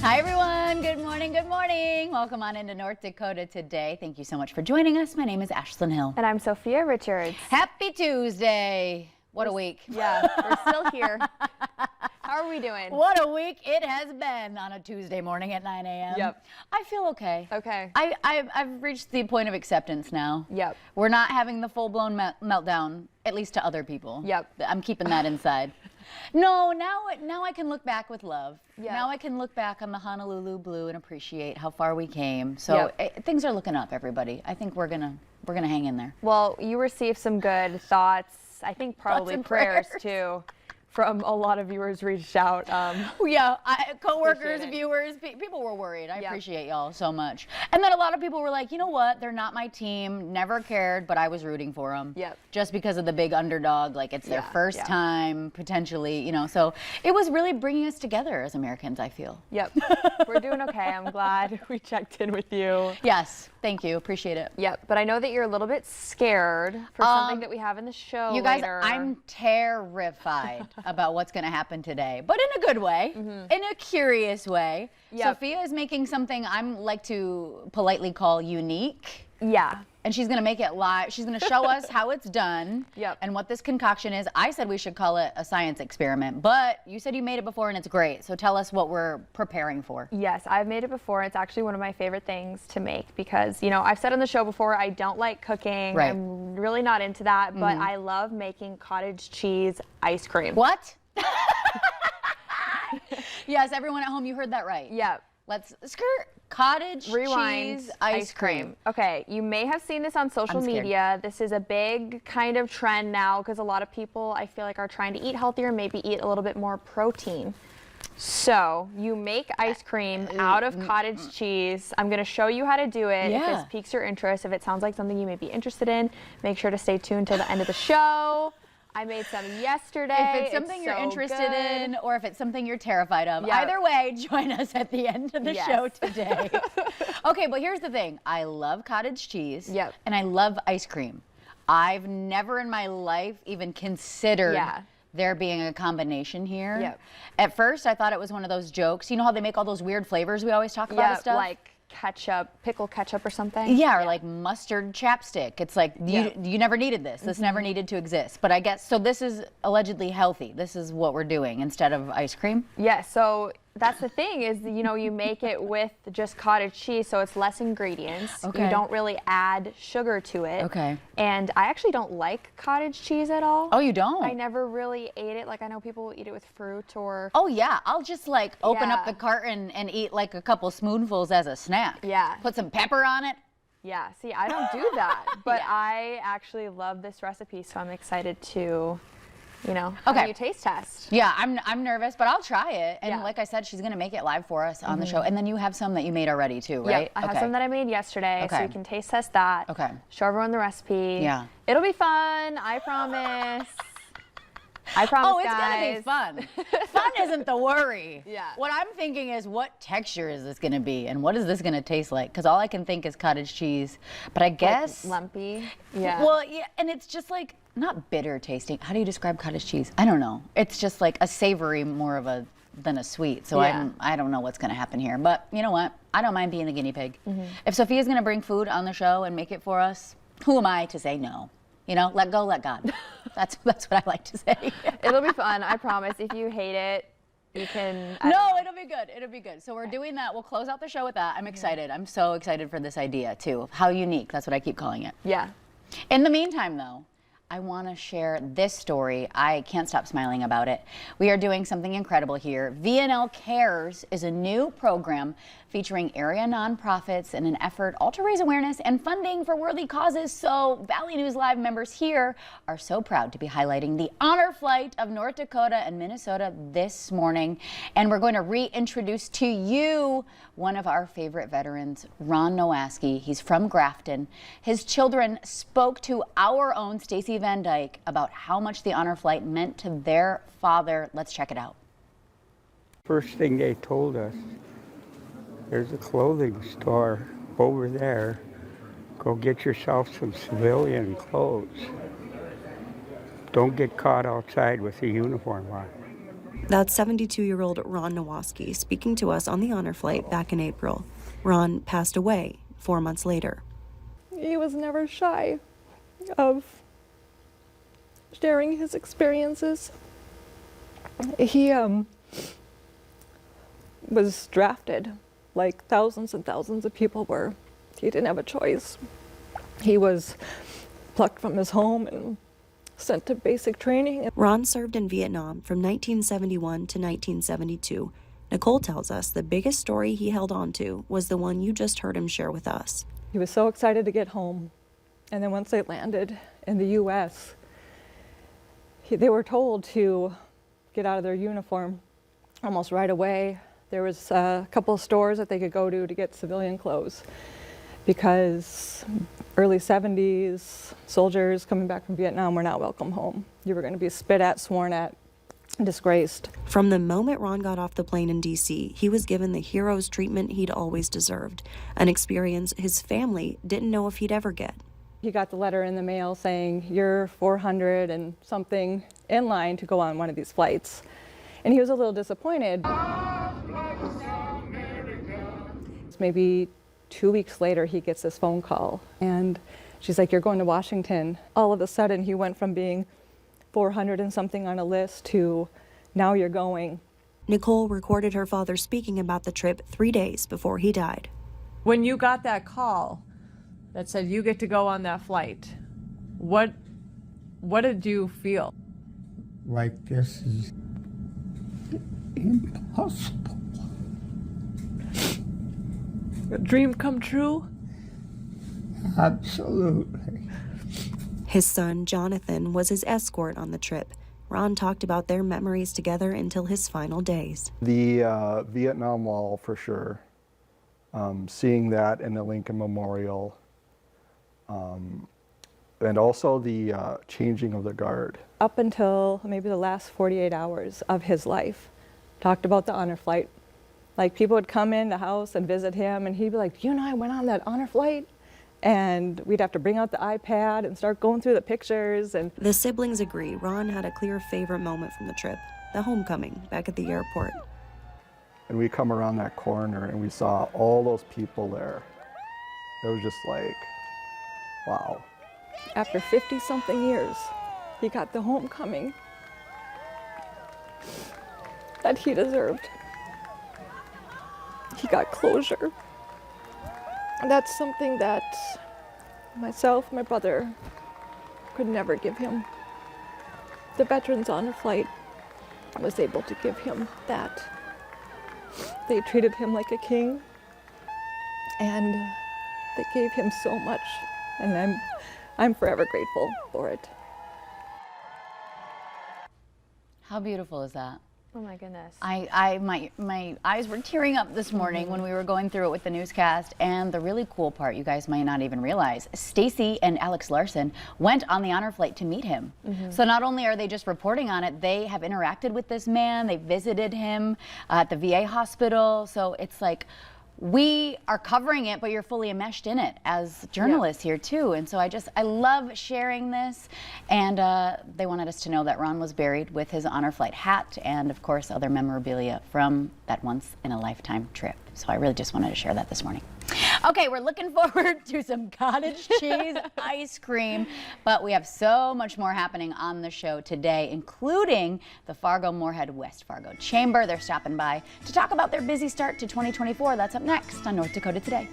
Hi, everyone. Good morning. Good morning. Welcome on into North Dakota today. Thank you so much for joining us. My name is Ashlyn Hill. And I'm Sophia Richards. Happy Tuesday. What a week. Yeah, we're still here. How are we doing? What a week it has been on a Tuesday morning at 9 a.m. Yep. I feel okay. Okay. I've reached the point of acceptance now. Yep. We're not having the full-blown meltdown, at least to other people. Yep. I'm keeping that inside. No, now I can look back with love. Yeah. Now I can look back on the Honolulu Blue and appreciate how far we came. So things are looking up, everybody. I think we're gonna hang in there. Well, you received some good thoughts. I think probably and prayers too, from a lot of viewers reached out. Yeah, coworkers, Appreciate it. viewers, people were worried. I Yeah. appreciate y'all so much. And then a lot of people were like, you know what? They're not my team. Never cared, but I was rooting for them. Yep. Just because of the big underdog, like it's their Yeah, first yeah. time potentially, you know. So it was really bringing us together as Americans, I feel. Yep. We're doing okay. I'm glad we checked in with you. Yes, thank you. Appreciate it. Yep. But I know that you're a little bit scared for something that we have in the show You guys, later. I'm terrified about what's going to happen today, but in a good way, in a curious way. Yep. Sophia is making something I'm like to politely call unique. Yeah. And she's going to make it live. She's going to show us how it's done Yep. and what this concoction is. I said we should call it a science experiment, but you said you made it before and it's great. So tell us what we're preparing for. Yes, I've made it before. It's actually one of my favorite things to make because, you know, I've said on the show before, I don't like cooking. Right. I'm really not into that, but I love making cottage cheese ice cream. What? Yes, everyone at home, you heard that right. Yep. Let's skirt cottage Rewind cheese ice cream. Okay, you may have seen this on social I'm scared. media. This is a big kind of trend now because a lot of people, I feel like, are trying to eat healthier, maybe eat a little bit more protein. So you make ice cream out of cottage cheese. I'm going to show you how to do it. If Yeah. this piques your interest, if it sounds like something you may be interested in, make sure to stay tuned till the end of the show. I made some yesterday. If it's something you're so interested good. in or if it's something you're terrified of, Yep. either way, join us at the end of the Yes. show today. Okay, but here's the thing. I love cottage cheese Yep. and I love ice cream. I've never in my life even considered Yeah. there being a combination here. Yep. At first, I thought it was one of those jokes. You know how they make all those weird flavors we always talk about Yeah, and stuff? like ketchup, pickle ketchup or something. Yeah, or like mustard chapstick. It's like Yeah. you never needed this. This never needed to exist. But I guess so. This is allegedly healthy. This is what we're doing instead of ice cream. Yeah, so that's the thing is, you know, you make it with just cottage cheese, so it's less ingredients. Okay. You don't really add sugar to it. Okay. And I actually don't like cottage cheese at all. Oh, you don't? I never really ate it. Like, I know people will eat it with fruit or... Oh yeah, I'll just like open up Yeah. the carton and eat like a couple spoonfuls as a snack. Yeah. Put some pepper on it. Yeah, see, I don't do that. But I actually love this recipe, so I'm excited to, you know, have Okay. you taste test. Yeah, I'm nervous, but I'll try it. And Yeah. like I said, she's gonna make it live for us on the show. And then you have some that you made already too, right? Yep, I have some that I made yesterday, so Okay. you can taste test that. Okay. Show everyone the recipe. Yeah. It'll be fun, I promise. I promise, Oh, it's guys. gonna be fun. Fun isn't the worry. Yeah. What I'm thinking is, what texture is this gonna be, and what is this gonna taste like? Because all I can think is cottage cheese. But I guess. Lumpy. Yeah. Well, yeah, and it's just like not bitter tasting. How do you describe cottage cheese? I don't know. It's just like a savory more of a than a sweet. So Yeah. I don't know what's gonna happen here. But you know what? I don't mind being the guinea pig. If Sophia's gonna bring food on the show and make it for us, who am I to say no? You know, let go, let God. That's what I like to say. It'll be fun, I promise. If you hate it, you can... No, it'll be good. It'll be good. So we're doing that. We'll close out the show with that. I'm excited. I'm so excited for this idea too. How unique. That's what I keep calling it. Yeah. In the meantime, though, I want to share this story. I can't stop smiling about it. We are doing something incredible here. VNL Cares is a new program featuring area nonprofits in an effort all to raise awareness and funding for worthy causes. So Valley News Live members here are so proud to be highlighting the honor flight of North Dakota and Minnesota this morning. And we're going to reintroduce to you one of our favorite veterans, Ron Nowaski. He's from Grafton. His children spoke to our own Stacy Van Dyke about how much the honor flight meant to their father. Let's check it out. First thing they told us, there's a clothing store over there. Go get yourself some civilian clothes. Don't get caught outside with a uniform on. That's 72-year-old Ron Nowaski speaking to us on the honor flight back in April. Ron passed away 4 months later. He was never shy of sharing his experiences. He was drafted like thousands and thousands of people were. He didn't have a choice. He was plucked from his home and sent to basic training. Ron served in Vietnam from 1971 to 1972. Nicole tells us the biggest story he held on to was the one you just heard him share with us. He was so excited to get home. And then once they landed in the U.S., they were told to get out of their uniform almost right away. There was a couple of stores that they could go to get civilian clothes because early 70s soldiers coming back from Vietnam were not welcome home. You were going to be spit at, sworn at, disgraced. From the moment Ron got off the plane in D.C., he was given the hero's treatment he'd always deserved, an experience his family didn't know if he'd ever get. He got the letter in the mail saying, you're 400 and something in line to go on one of these flights. And he was a little disappointed. Maybe 2 weeks later, he gets this phone call, and she's like, you're going to Washington. All of a sudden, he went from being 400 and something on a list to now you're going. Nicole recorded her father speaking about the trip 3 days before he died. When you got that call that said you get to go on that flight, what did you feel? Like this is impossible. A dream come true? Absolutely. His son, Jonathan, was his escort on the trip. Ron talked about their memories together until his final days. The Vietnam Wall, for sure. Seeing that in the Lincoln Memorial. And also the changing of the guard. Up until maybe the last 48 hours of his life, talked about the honor flight. Like, people would come in the house and visit him, and he'd be like, you know, I went on that honor flight. And we'd have to bring out the iPad and start going through the pictures. And the siblings agree Ron had a clear favorite moment from the trip, the homecoming back at the airport. And we come around that corner and we saw all those people there. It was just like, wow. after 50-something years, he got the homecoming that he deserved. He got closure. And that's something that myself, my brother, could never give him. The Veterans Honor Flight was able to give him that. They treated him like a king, and they gave him so much, and I'm forever grateful for it. How beautiful is that? Oh my goodness. My eyes were tearing up this morning when we were going through it with the newscast. And the really cool part, you guys might not even realize, Stacy and Alex Larson went on the honor flight to meet him. So not only are they just reporting on it, they have interacted with this man. They visited him at the VA hospital. So it's like, we are covering it, but you're fully enmeshed in it as journalists here too. And so I love sharing this. And they wanted us to know that Ron was buried with his honor flight hat and of course other memorabilia from that once in a lifetime trip. So I really just wanted to share that this morning. Okay, we're looking forward to some cottage cheese ice cream, but we have so much more happening on the show today, including the Fargo-Moorhead West Fargo Chamber. They're stopping by to talk about their busy start to 2024. That's up next on North Dakota Today.